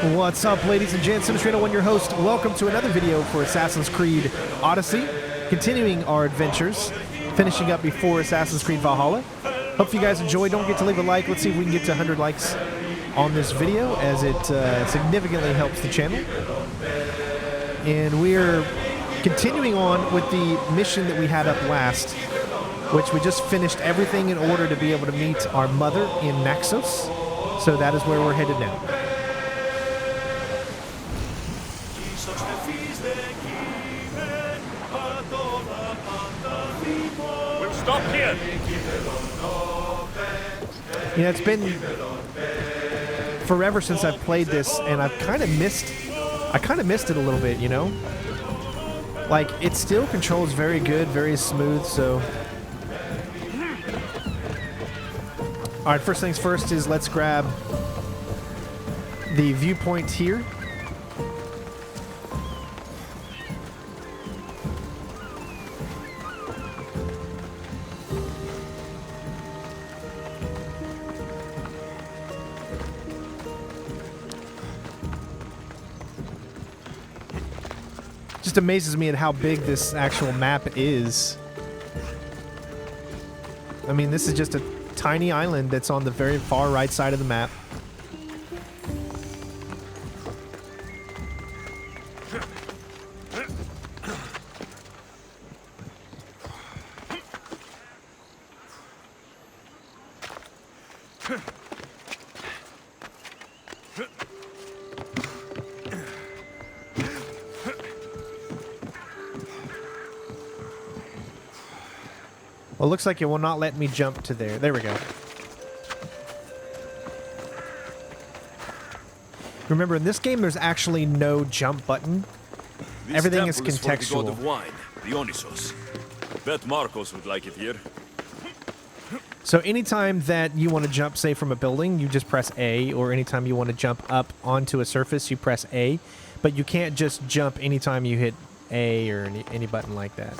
What's up, ladies and gents? Simstrainer1, your host. Welcome to another video for Assassin's Creed Odyssey. Continuing our adventures, finishing up before Assassin's Creed Valhalla. Hope you guys enjoy. Don't forget to leave a like. Let's see if we can get to 100 likes on this video, as it significantly helps the channel. And we're continuing on with the mission that we had up last, which we just finished everything in order to be able to meet our mother in Naxos. So that is where we're headed now. We'll stop here. You know, it's been forever since I've played this, and I kind of missed it a little bit, you know? Like, it still controls very good, very smooth, so... Alright, first things first is let's grab the viewpoint here. Just amazes me at how big this actual map is. I mean, this is just a tiny island that's on the very far right side of the map. Well, it looks like it will not let me jump to there. There we go. Remember, in this game, there's actually no jump button. Everything is contextual. For the god of wine, the Onysos. Bet Marcos would like it here. So anytime that you want to jump, say, from a building, you just press A, or anytime you want to jump up onto a surface, you press A. But you can't just jump anytime you hit A or any button like that.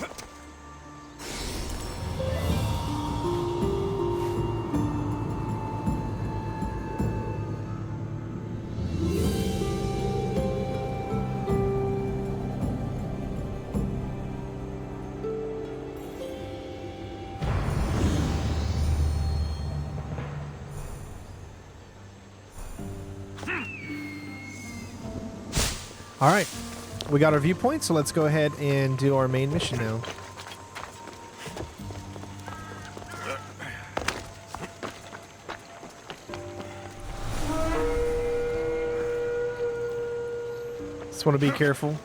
Alright, we got our viewpoint, so let's go ahead and do our main mission now. Just want to be careful.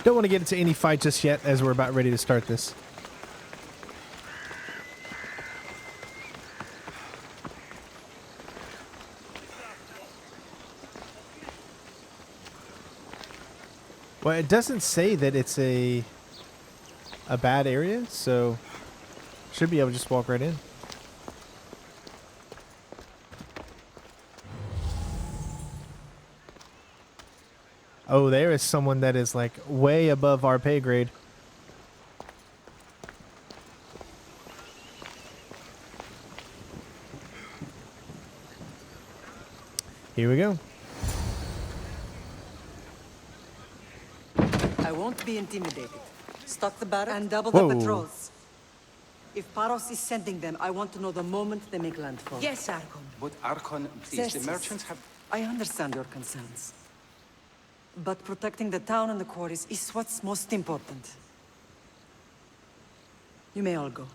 Don't want to get into any fight just yet, as we're about ready to start this. Well, it doesn't say that it's a bad area, so should be able to just walk right in. Oh, there is someone that is like way above our pay grade. Here we go. I won't be intimidated. Stock the barracks and double Whoa. the patrols. If Paros is sending them, I want to know the moment they make landfall. Yes, Archon. But Archon, please, the Xerxes, merchants have... I understand your concerns. But protecting the town and the quarries is what's most important. You may all go.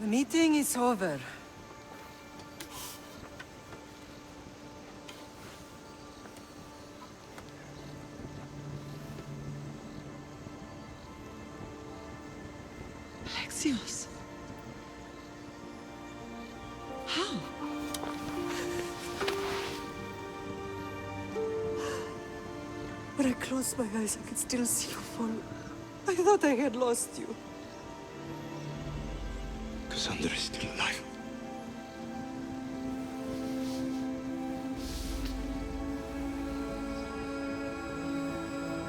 The meeting is over. Alexios. How? closed my eyes, I could still see you fall. I thought I had lost you. Cassandra is still alive.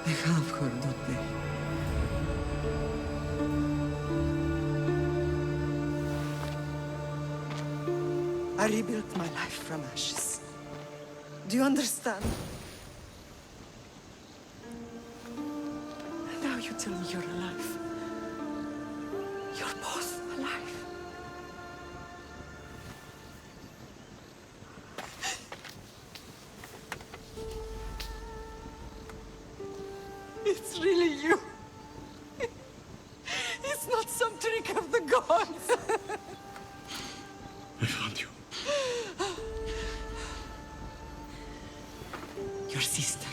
They have her, don't they? I rebuilt my life from ashes. Do you understand? Now you tell me you're alive. You're both alive. It's really you. It's not some trick of the gods. I found you. Your sister.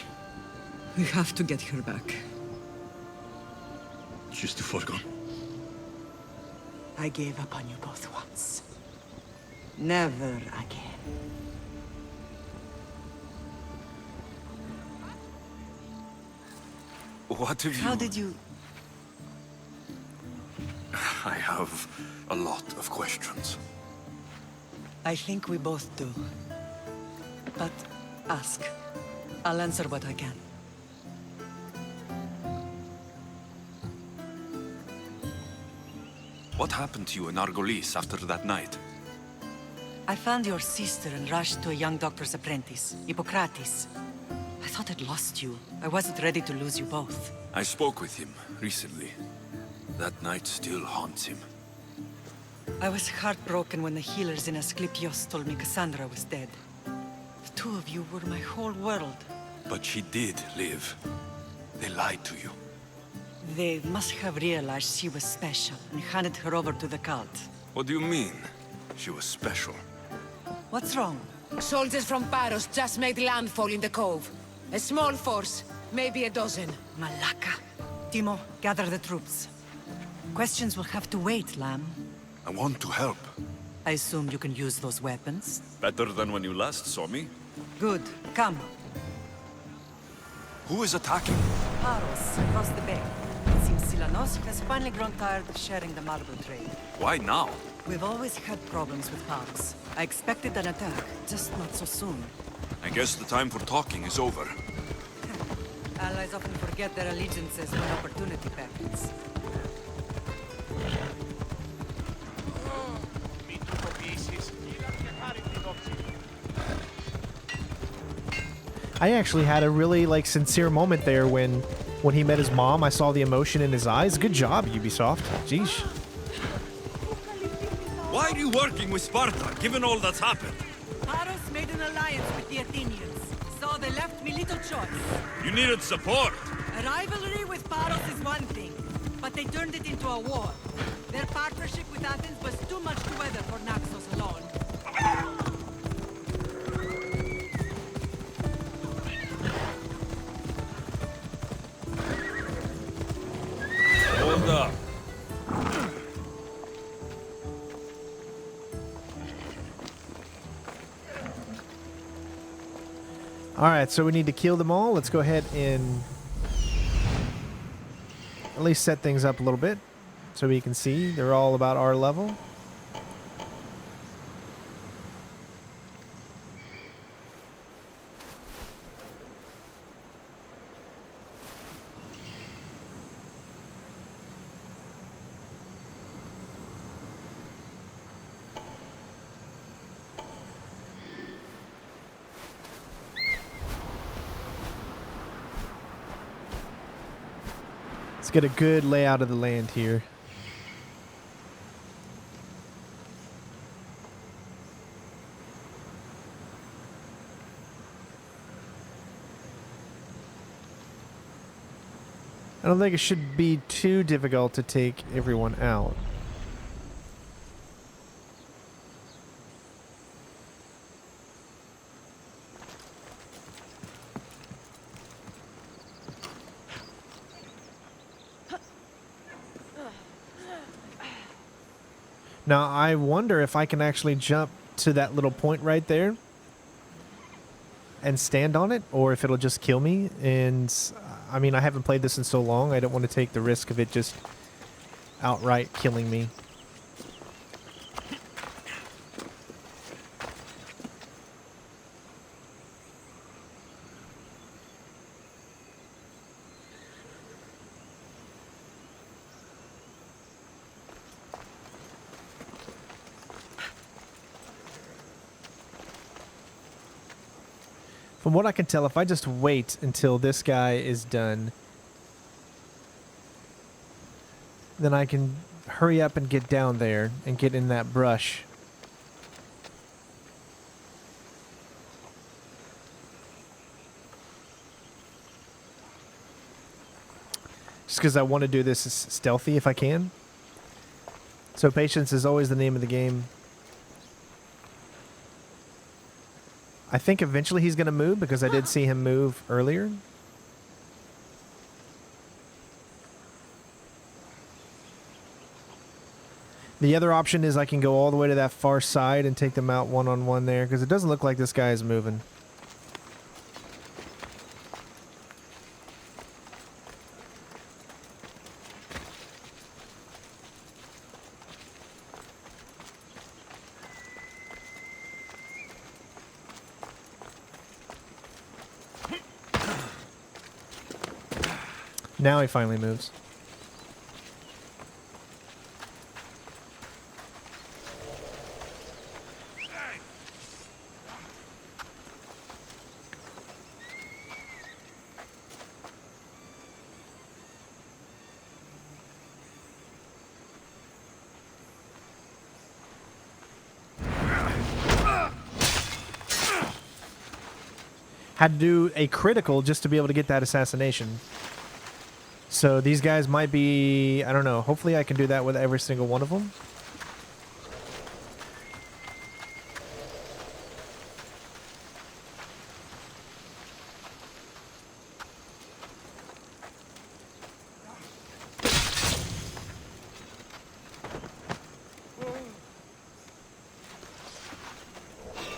We have to get her back. She's too far gone. I gave up on you both once. Never again. What have you... How did you... I have a lot of questions. I think we both do. But ask. I'll answer what I can. What happened to you in Argolis after that night? I found your sister and rushed to a young doctor's apprentice, Hippocrates. I thought I'd lost you. I wasn't ready to lose you both. I spoke with him recently. That night still haunts him. I was heartbroken when the healers in Asclepios told me Cassandra was dead. The two of you were my whole world. But she did live. They lied to you. They must have realized she was special and handed her over to the cult. What do you mean? She was special. What's wrong? Soldiers from Paros just made landfall in the cove. A small force, maybe a dozen. Malaka. Timo, gather the troops. Questions will have to wait, Lamb. I want to help. I assume you can use those weapons? Better than when you last saw me. Good. Come. Who is attacking? Paros, across the bay. It seems Silanos has finally grown tired of sharing the marble trade. Why now? We've always had problems with Paros. I expected an attack, just not so soon. I guess the time for talking is over. Allies often forget their allegiances when opportunity beckons. I actually had a really sincere moment there when he met his mom. I saw the emotion in his eyes. Good job, Ubisoft. Jeez. Why are you working with Sparta, given all that's happened? Paros made an alliance with the Athenians, so they left me little choice. You needed support. A rivalry with Paros is one thing, but they turned it into a war. Their partnership with Athens was too much to weather for Naxos alone. Hold up. Alright, so we need to kill them all. Let's go ahead and at least set things up a little bit so we can see they're all about our level. Let's get a good layout of the land here. I don't think it should be too difficult to take everyone out. Now, I wonder if I can actually jump to that little point right there and stand on it, or if it'll just kill me. And I mean, I haven't played this in so long. I don't want to take the risk of it just outright killing me. From what I can tell, if I just wait until this guy is done, then I can hurry up and get down there and get in that brush. Just because I want to do this stealthy if I can. So patience is always the name of the game. I think eventually he's going to move because I did see him move earlier. The other option is I can go all the way to that far side and take them out one-on-one there because it doesn't look like this guy is moving. Now he finally moves. Had to do a critical just to be able to get that assassination. So these guys might be, I don't know, hopefully I can do that with every single one of them.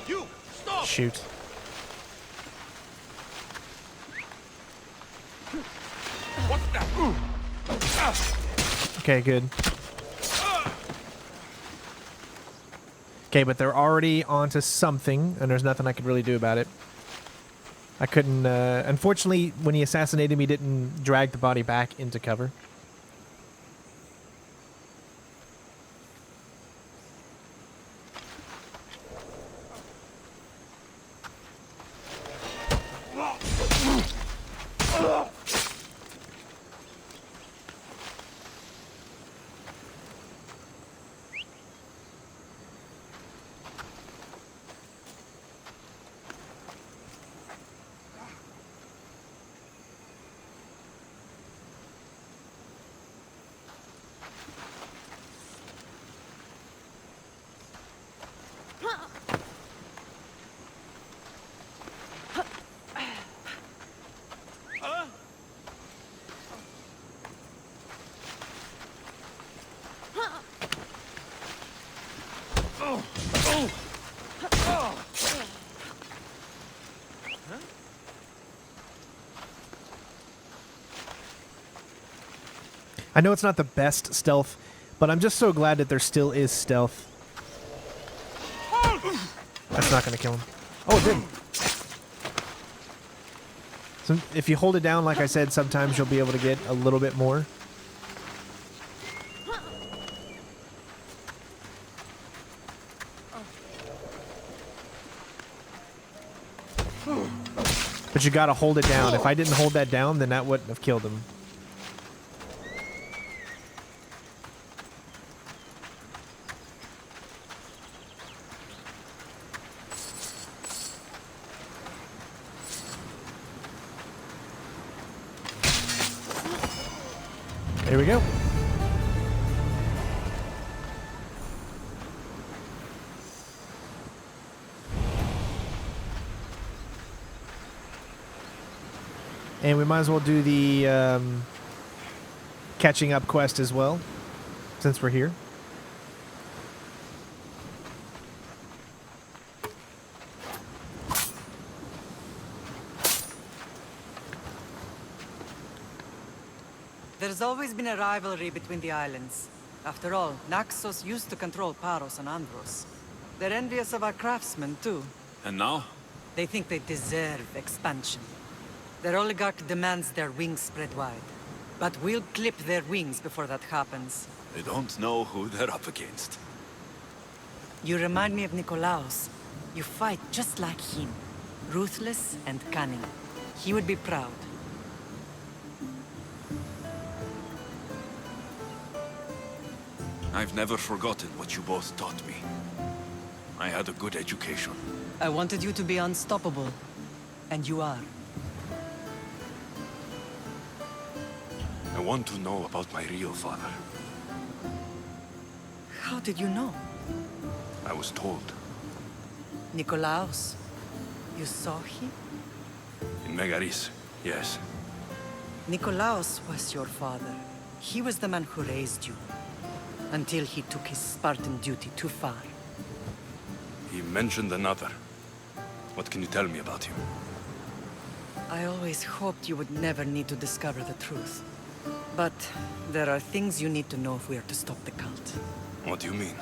You stop! Shoot. Okay, good. Okay, but they're already onto something, and there's nothing I could really do about it. I couldn't, unfortunately, when he assassinated me, he didn't drag the body back into cover. I know it's not the best stealth, but I'm just so glad that there still is stealth. That's not going to kill him. Oh, it did. So if you hold it down, like I said, sometimes you'll be able to get a little bit more. But you got to hold it down. If I didn't hold that down, then that wouldn't have killed him. There we go. And we might as well do the catching up quest as well, since we're here. There's always been a rivalry between the islands. After all, Naxos used to control Paros and Andros. They're envious of our craftsmen, too. And now? They think they deserve expansion. Their oligarch demands their wings spread wide. But we'll clip their wings before that happens. They don't know who they're up against. You remind me of Nikolaos. You fight just like him. Ruthless and cunning. He would be proud. I've never forgotten what you both taught me. I had a good education. I wanted you to be unstoppable. And you are. I want to know about my real father. How did you know? I was told. Nikolaos. You saw him? In Megaris, yes. Nikolaos was your father. He was the man who raised you. Until he took his Spartan duty too far. He mentioned another. What can you tell me about him? I always hoped you would never need to discover the truth. But there are things you need to know if we are to stop the cult. What do you mean?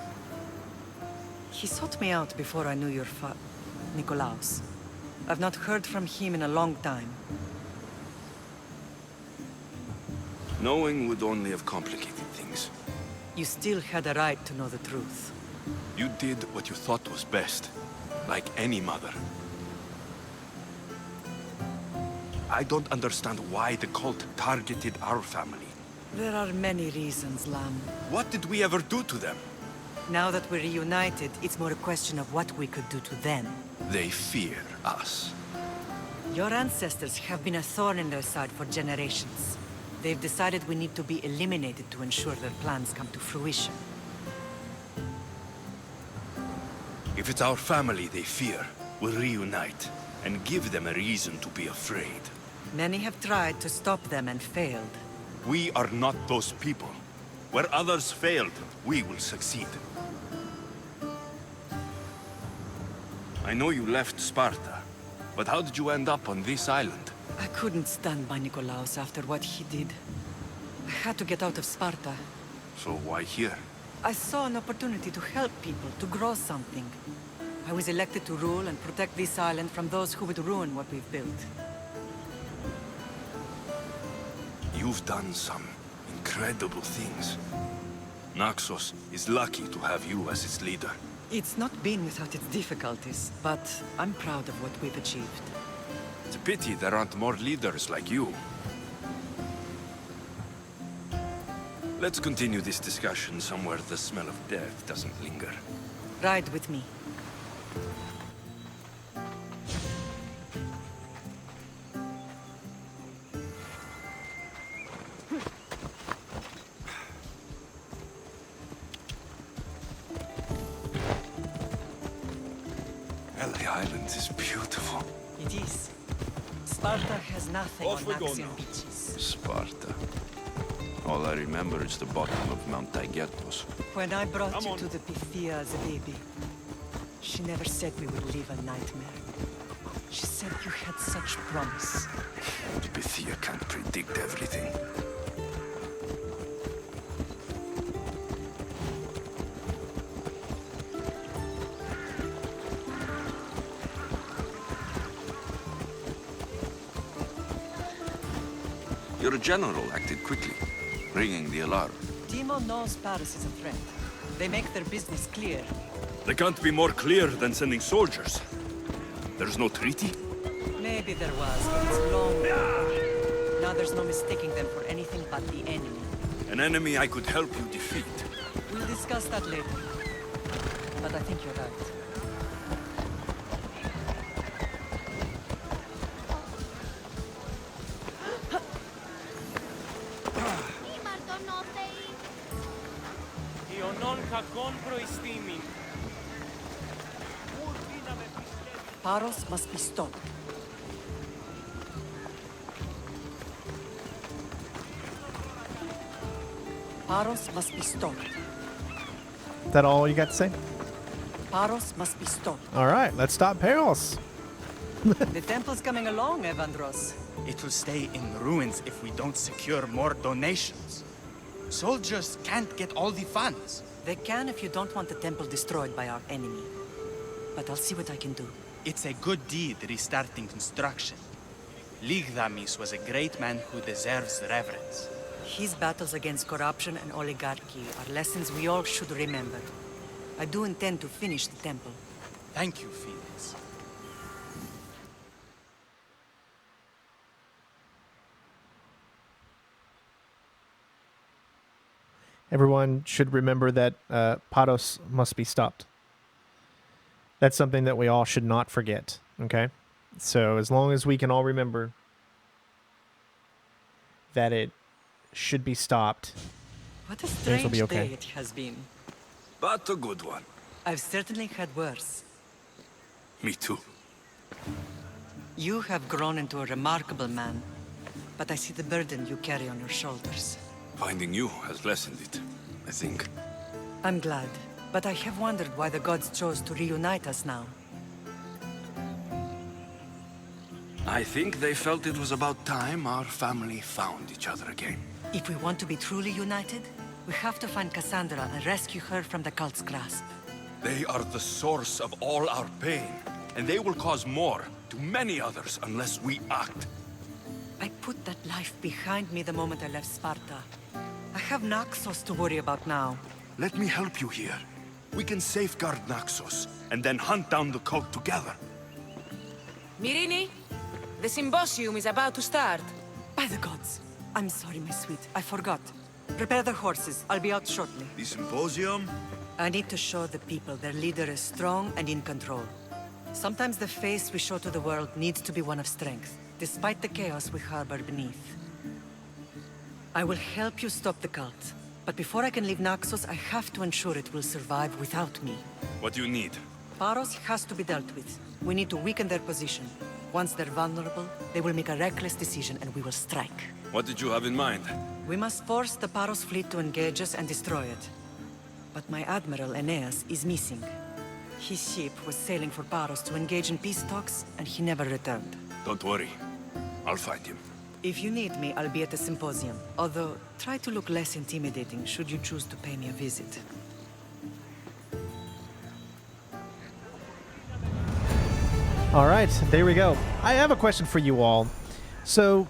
He sought me out before I knew your Nikolaos. I've not heard from him in a long time. Knowing would only have complicated things. You still had a right to know the truth. You did what you thought was best, like any mother. I don't understand why the cult targeted our family. There are many reasons, Lam. What did we ever do to them? Now that we're reunited, it's more a question of what we could do to them. They fear us. Your ancestors have been a thorn in their side for generations. They've decided we need to be eliminated to ensure their plans come to fruition. If it's our family they fear, we'll reunite and give them a reason to be afraid. Many have tried to stop them and failed. We are not those people. Where others failed, we will succeed. I know you left Sparta, but how did you end up on this island? I couldn't stand by Nikolaos after what he did. I had to get out of Sparta. So why here? I saw an opportunity to help people, to grow something. I was elected to rule and protect this island from those who would ruin what we've built. You've done some incredible things. Naxos is lucky to have you as its leader. It's not been without its difficulties, but I'm proud of what we've achieved. It's a pity there aren't more leaders like you. Let's continue this discussion somewhere the smell of death doesn't linger. Ride with me. LA Island is beautiful. It is. Sparta has nothing Off on we go Naxian now. beaches. Sparta. All I remember is the bottom of Mount Taygetos. When I brought you to the Pythia as a baby, she never said we would live a nightmare. She said you had such promise. Pythia can't predict everything. Your general acted quickly, ringing the alarm. Timo knows Paris is a threat. They make their business clear. They can't be more clear than sending soldiers. There's no treaty? Maybe there was, but it's long gone. Now there's no mistaking them for anything but the enemy. An enemy I could help you defeat. We'll discuss that later. But I think you're right. Paros must be stopped. Paros must be stopped. Is that all you got to say? Paros must be stopped. All right, let's stop Paros. The temple's coming along, Evandros. It will stay in ruins if we don't secure more donations. Soldiers can't get all the funds. They can if you don't want the temple destroyed by our enemy. But I'll see what I can do. It's a good deed restarting construction. Ligdamis was a great man who deserves reverence. His battles against corruption and oligarchy are lessons we all should remember. I do intend to finish the temple. Thank you, Phoenix. Everyone should remember that Paros must be stopped. That's something that we all should not forget, okay? So as long as we can all remember that it should be stopped, What a things will strange be okay. day it has been. But a good one. I've certainly had worse. Me too. You have grown into a remarkable man, but I see the burden you carry on your shoulders. Finding you has lessened it, I think. I'm glad, but I have wondered why the gods chose to reunite us now. I think they felt it was about time our family found each other again. If we want to be truly united, we have to find Cassandra and rescue her from the cult's grasp. They are the source of all our pain, and they will cause more to many others unless we act. I put that life behind me the moment I left Sparta. I have Naxos to worry about now. Let me help you here. We can safeguard Naxos, and then hunt down the cult together. Myrrine, the symposium is about to start. By the gods! I'm sorry, my sweet. I forgot. Prepare the horses. I'll be out shortly. The symposium? I need to show the people their leader is strong and in control. Sometimes the face we show to the world needs to be one of strength, despite the chaos we harbor beneath. I will help you stop the cult, but before I can leave Naxos, I have to ensure it will survive without me. What do you need? Paros has to be dealt with. We need to weaken their position. Once they're vulnerable, they will make a reckless decision and we will strike. What did you have in mind? We must force the Paros fleet to engage us and destroy it. But my admiral, Aeneas, is missing. His ship was sailing for Paros to engage in peace talks, and he never returned. Don't worry. I'll find him. If you need me, I'll be at the symposium. Although, try to look less intimidating should you choose to pay me a visit. All right, there we go. I have a question for you all. So,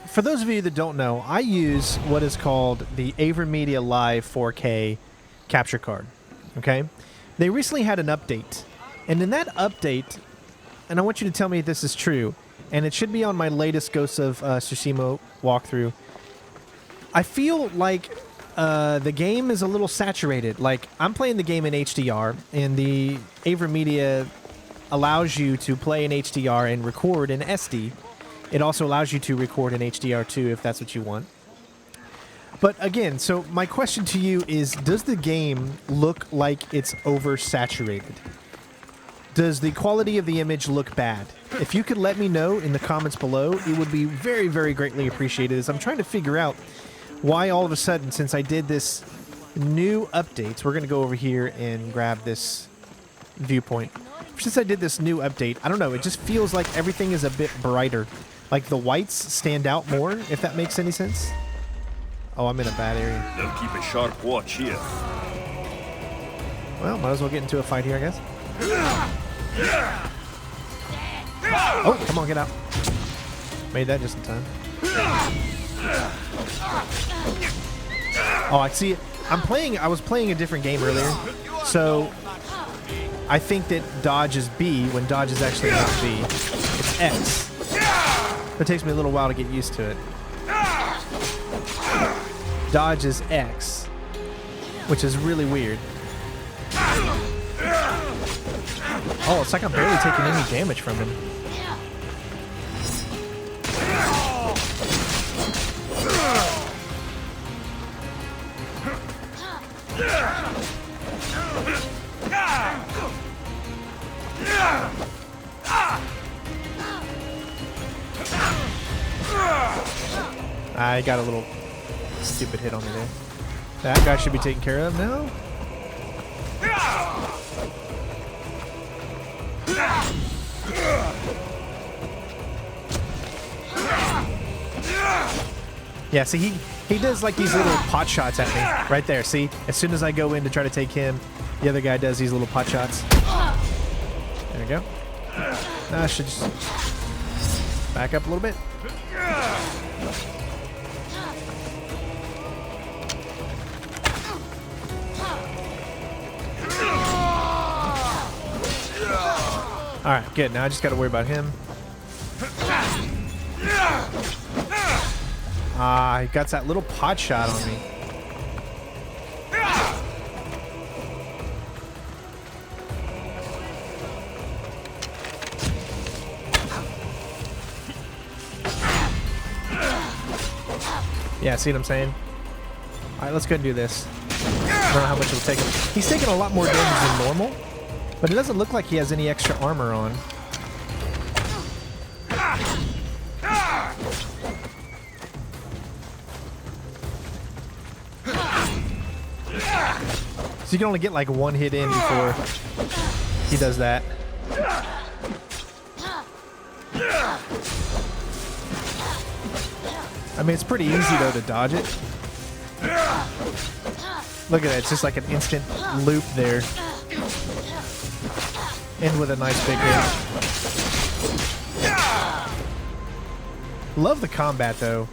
for those of you that don't know, I use what is called the AverMedia Live 4K capture card. Okay? They recently had an update. And in that update, and I want you to tell me if this is true, and it should be on my latest Ghost of Tsushima walkthrough, I feel like the game is a little saturated. Like, I'm playing the game in HDR, and the AverMedia allows you to play in HDR and record in SD. It also allows you to record in HDR too, if that's what you want. But again, so my question to you is, does the game look like it's oversaturated? Does the quality of the image look bad? If you could let me know in the comments below, it would be very, very greatly appreciated, as I'm trying to figure out why all of a sudden, since I did this new updates, we're going to go over here and grab this viewpoint. Since I did this new update, I don't know, it just feels like everything is a bit brighter. Like the whites stand out more, if that makes any sense. Oh, I'm in a bad area. They'll keep a sharp watch here. Well, might as well get into a fight here, I guess. Oh, come on, get out. Made that just in time. Oh, I see it. I was playing a different game earlier, so I think that dodge is B when dodge is actually not B. It's X. It takes me a little while to get used to it. Dodge is X, which is really weird. Oh, it's like I'm barely taking any damage from him. I got a little stupid hit on me there. That guy should be taken care of now. Yeah, see, he does like these little pot shots at me. Right there, see? As soon as I go in to try to take him, the other guy does these little pot shots. There we go. I should just back up a little bit. Alright, good. Now I just gotta worry about him. Ah, he got that little pot shot on me. Yeah, see what I'm saying? Alright, let's go and do this. I don't know how much it'll take him. He's taking a lot more damage than normal, but it doesn't look like he has any extra armor on. So you can only get like one hit in before he does that. I mean, it's pretty easy though to dodge it. Look at that, it's just like an instant loop there. End with a nice big hit. Love the combat though.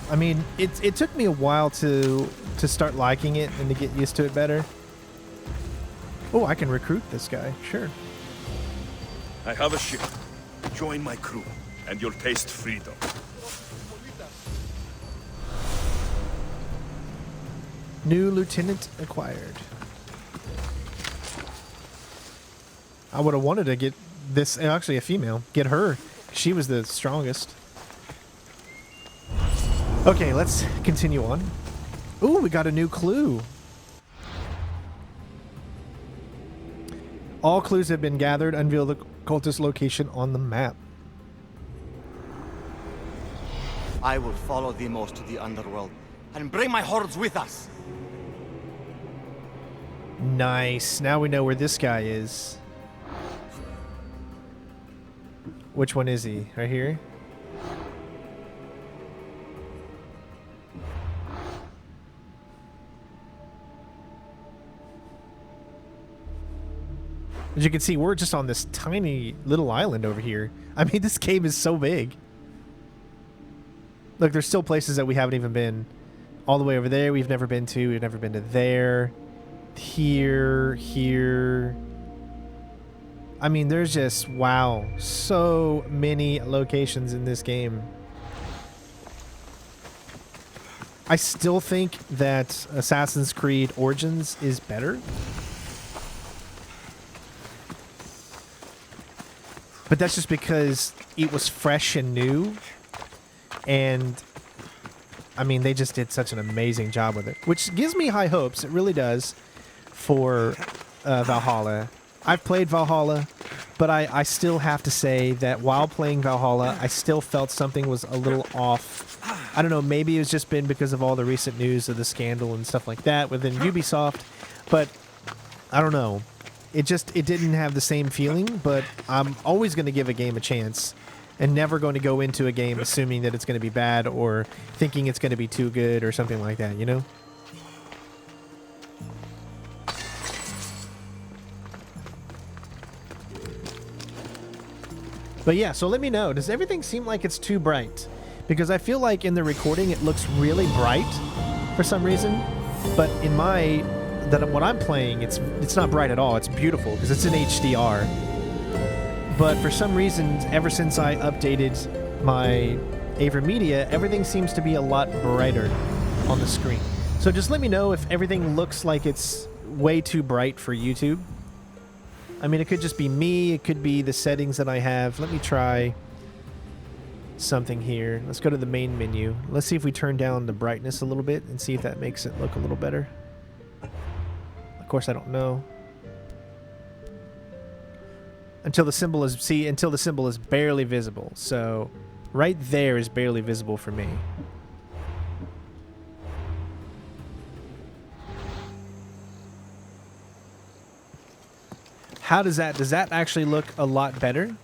I mean, it took me a while to start liking it and to get used to it better. Oh, I can recruit this guy, sure. I have a ship. Join my crew, and you'll taste freedom. New lieutenant acquired. I would have wanted to get this, actually a female, get her. She was the strongest. Okay, let's continue on. Ooh, we got a new clue. All clues have been gathered. Unveil the cultist location on the map. I will follow the most to the underworld and bring my hordes with us. Nice. Now we know where this guy is. Which one is he? Right here? As you can see, we're just on this tiny little island over here. I mean, this cave is so big. Look, there's still places that we haven't even been. All the way over there we've never been to. We've never been to there. Here. I mean, there's just, wow, so many locations in this game. I still think that Assassin's Creed Origins is better. But that's just because it was fresh and new. And, I mean, they just did such an amazing job with it. Which gives me high hopes, it really does, for Valhalla. I've played Valhalla, but I still have to say that while playing Valhalla, I still felt something was a little off. I don't know, maybe it's just been because of all the recent news of the scandal and stuff like that within Ubisoft. But, I don't know. It didn't have the same feeling, but I'm always going to give a game a chance and never going to go into a game assuming that it's going to be bad or thinking it's going to be too good or something like that, you know? But yeah, so let me know. Does everything seem like it's too bright? Because I feel like in the recording it looks really bright for some reason, but in what I'm playing, it's not bright at all. It's beautiful because it's in HDR. But for some reason, ever since I updated my AverMedia, everything seems to be a lot brighter on the screen. So just let me know if everything looks like it's way too bright for YouTube. I mean, it could just be me. It could be the settings that I have. Let me try something here. Let's go to the main menu. Let's see if we turn down the brightness a little bit and see if that makes it look a little better. Of course, I don't know. Until the symbol is barely visible. So right there is barely visible for me. How does that actually look a lot better?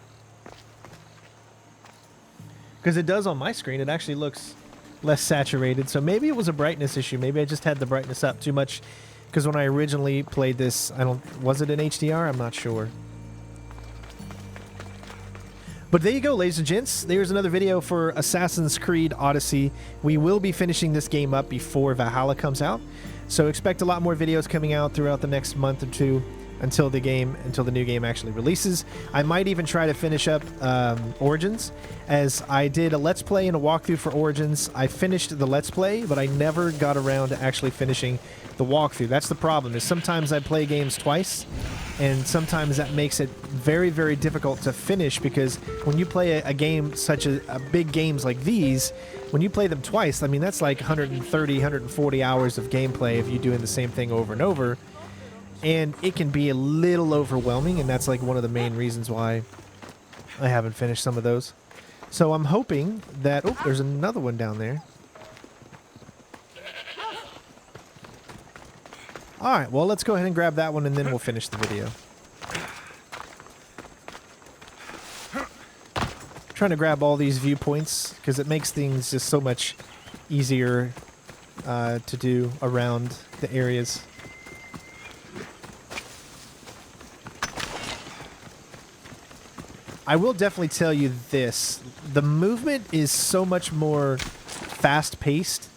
Because it does on my screen. It actually looks less saturated. So maybe it was a brightness issue. Maybe I just had the brightness up too much. Because when I originally played this, was it in HDR? I'm not sure. But there you go, ladies and gents. There's another video for Assassin's Creed Odyssey. We will be finishing this game up before Valhalla comes out. So expect a lot more videos coming out throughout the next month or two until the new game actually releases. I might even try to finish up Origins, as I did a Let's Play and a walkthrough for Origins. I finished the Let's Play, but I never got around to actually finishing the walkthrough. That's the problem, is sometimes I play games twice, and sometimes that makes it very, very difficult to finish, because when you play a game such a big games like these, when you play them twice, I mean, that's like 130, 140 hours of gameplay if you're doing the same thing over and over. And it can be a little overwhelming, and that's like one of the main reasons why I haven't finished some of those. So I'm hoping that... Oh, there's another one down there. Alright, well, let's go ahead and grab that one, and then we'll finish the video. I'm trying to grab all these viewpoints, because it makes things just so much easier to do around the areas. I will definitely tell you this. The movement is so much more fast-paced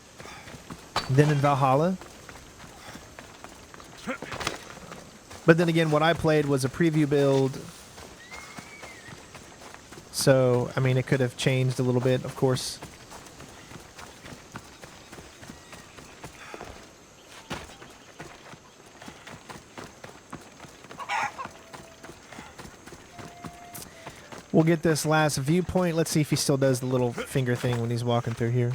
than in Valhalla. But then again, what I played was a preview build. So, I mean, it could have changed a little bit, of course. We'll get this last viewpoint. Let's see if he still does the little finger thing when he's walking through here.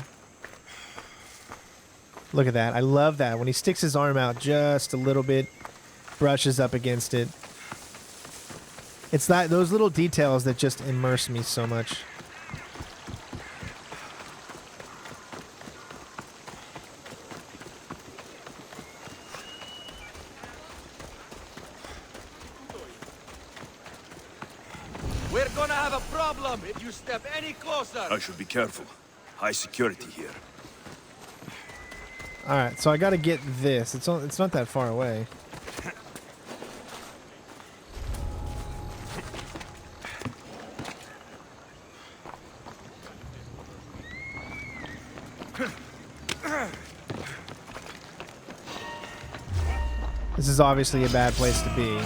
Look at that. I love that. When he sticks his arm out just a little bit, brushes up against it. It's those little details that just immerse me so much. We're gonna have a problem if you step any closer. I should be careful. High security here. Alright, so I gotta get this. It's not that far away. This is obviously a bad place to be.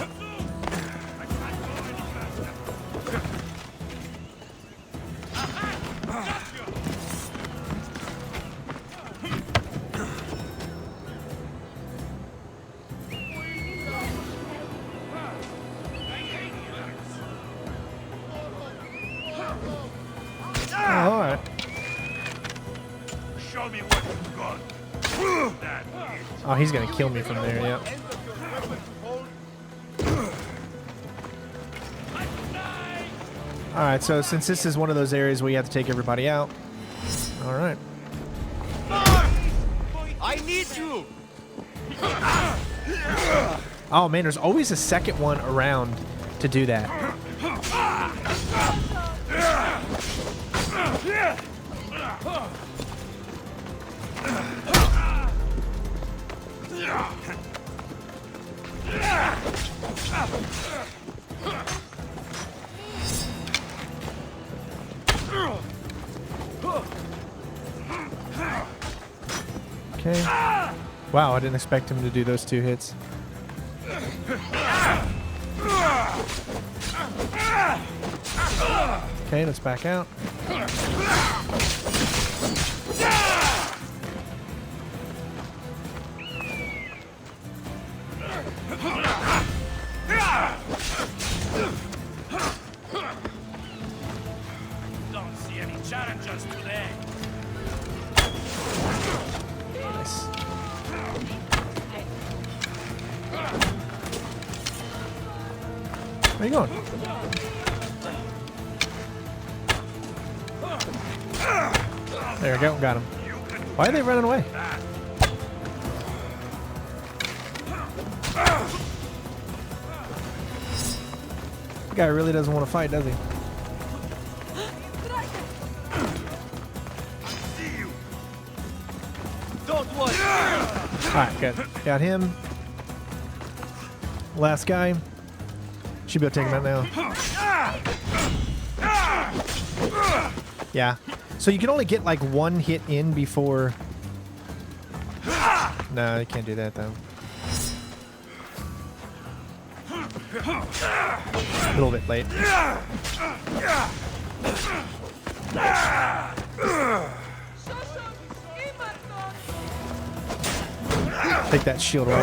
Oh, he's gonna kill me from there, yep. Alright, so since this is one of those areas where you have to take everybody out. Alright. I need you! Oh man, there's always a second one around to do that. Okay. Wow, I didn't expect him to do those two hits. Okay, let's back out. Don't see any challengers today. Nice. Where are you going? There we go, got him. Why are they running away? The guy really doesn't want to fight, does he? Don't worry. Alright, good. Got him. Last guy. Should be able to take him out now. Yeah. So you can only get like one hit in before... No, you can't do that though. A little bit late. Take that shield away.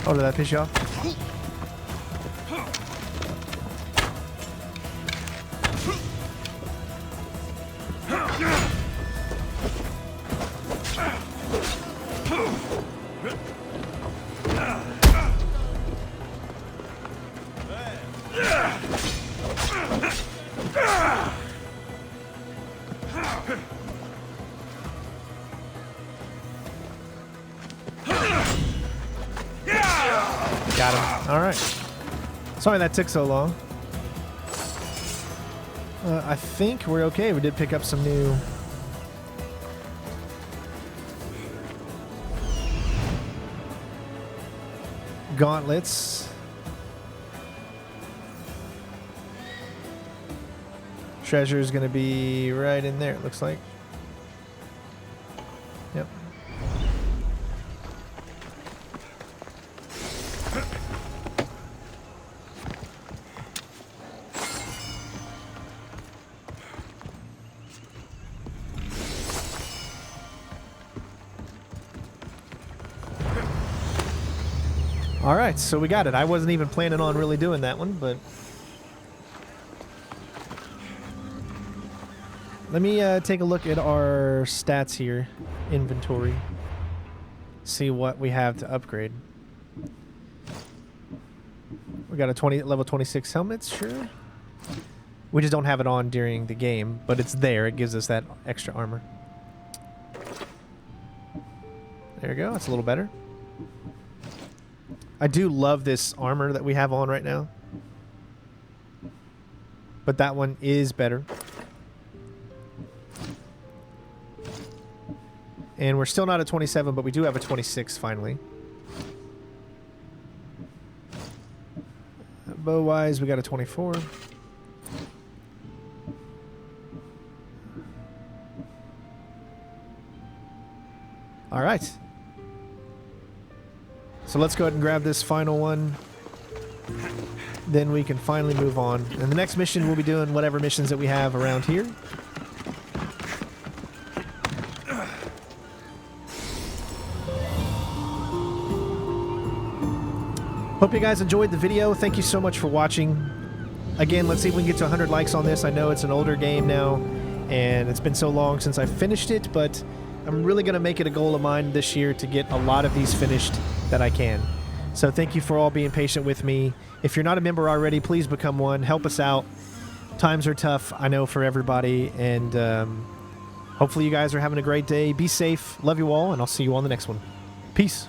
Oh, did that piss you off? Got him. All right. Sorry that took so long. I think we're okay. We did pick up some new... gauntlets. Treasure is going to be right in there, it looks like. Yep. All right, so we got it. I wasn't even planning on really doing that one, but let me take a look at our stats here, inventory, see what we have to upgrade. We got a level 26 helmets, sure. We just don't have it on during the game, but it's there. It gives us that extra armor. There we go. That's a little better. I do love this armor that we have on right now, but that one is better. And we're still not at 27, but we do have a 26 finally. Bow-wise, we got a 24. All right. So let's go ahead and grab this final one. Then we can finally move on. And the next mission, we'll be doing whatever missions that we have around here. Hope you guys enjoyed the video. Thank you so much for watching. Again, let's see if we can get to 100 likes on this. I know it's an older game now, and it's been so long since I finished it, but I'm really going to make it a goal of mine this year to get a lot of these finished that I can. So thank you for all being patient with me. If you're not a member already, please become one. Help us out. Times are tough, I know, for everybody, and hopefully you guys are having a great day. Be safe. Love you all, and I'll see you on the next one. Peace.